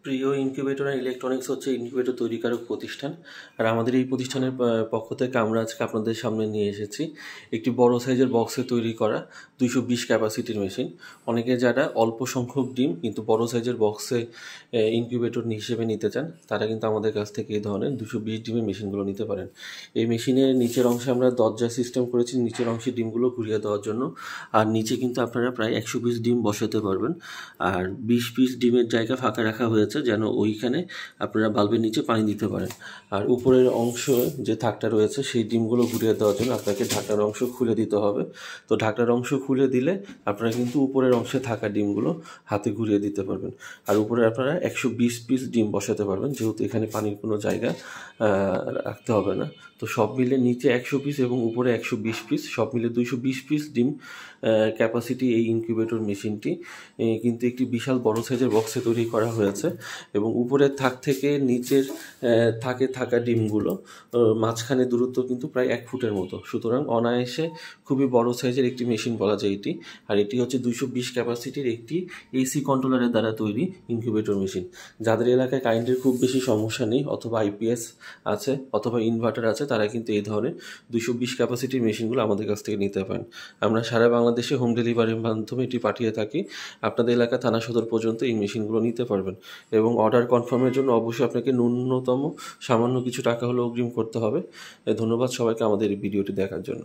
প্রিয় incubator and electronics হচ্ছে incubator তৈরিকারক প্রতিষ্ঠান। আর আমাদের এই প্রতিষ্ঠানের পক্ষ থেকে আমরা আজকে আপনাদের সামনে নিয়ে এসেছি একটি বড় সাইজের বক্সে তৈরি করা 220 ক্যাপাসিটির মেশিন। অনেকে যারা অল্প সংখ্যক ডিম কিন্তু বড় সাইজের বক্সে ইনকিউবেটর হিসেবে নিতে চান, তারা কিন্তু আমাদের কাছ থেকে এই ধরনের 220 ডিমের মেশিনগুলো নিতে পারেন। এই মেশিনের নিচের অংশে আমরা দরজা সিস্টেম করেছি নিচের অংশে ডিমগুলো ঘুরিয়ে দেওয়ার জন্য। আর নিচে কিন্তু আপনারা প্রায় 100 পিস ডিম বসাতে পারবেন। আর 20 পিস ডিমের জায়গা ফাঁকা রাখা হয়েছে যেন ওইখানে আপনারা বাল্বের নিচে পানি দিতে পারেন। আর উপরের অংশ যে থাকটা রয়েছে সেই ডিমগুলো ঘুরিয়ে দেওয়ার জন্য আপনাকে ঢাকনার অংশ খুলে দিতে হবে। তো ঢাকনার অংশ খুলে দিলে আপনারা কিন্তু উপরের অংশে থাকা ডিমগুলো হাতে ঘুরিয়ে দিতে পারবেন। আর উপরে আপনারা 120 পিস ডিম বসাতে পারবেন, যেহেতু এখানে পানির কোনো জায়গা রাখতে হবে না। তো সব মিলে নিচে 100 পিস এবং উপরে 120 পিস, সব মিলে 220 পিস ডিম ক্যাপাসিটি এই ইনকিউবেটর মেশিনটি কিন্তু একটি বিশাল বড় সাইজের বক্সে তৈরি করা হয়েছে। এবং উপরের থাক থেকে নিচের থাকে থাকা ডিমগুলো মাঝখানে দূরত্ব কিন্তু প্রায় 1 ফুটের মতো। সুতরাং অনায়াসে খুবই বড় সাইজের একটি মেশিন বলা যায় এটি। আর এটি হচ্ছে 220 ক্যাপাসিটির একটি এসি কন্ট্রোলারের দ্বারা তৈরি ইনকিউবেটর মেশিন। যাদের এলাকায় কারেন্টের খুব বেশি সমস্যা নেই, অথবা আইপিএস আছে অথবা ইনভার্টার আছে, তারা কিন্তু এই ধরনের 220 ক্যাপাসিটির মেশিনগুলো আমাদের কাছ থেকে নিতে পারেন। আমরা সারা বাংলাদেশে হোম ডেলিভারির মাধ্যমে এটি পাঠিয়ে থাকি। আপনাদের এলাকা থানা সদর পর্যন্ত এই মেশিনগুলো নিতে পারবেন। এবং অর্ডার কনফার্মের জন্য অবশ্যই আপনাকে ন্যূনতম সামান্য কিছু টাকা হলেও অগ্রিম করতে হবে। ধন্যবাদ সবাইকে আমাদের এই ভিডিওটি দেখার জন্য।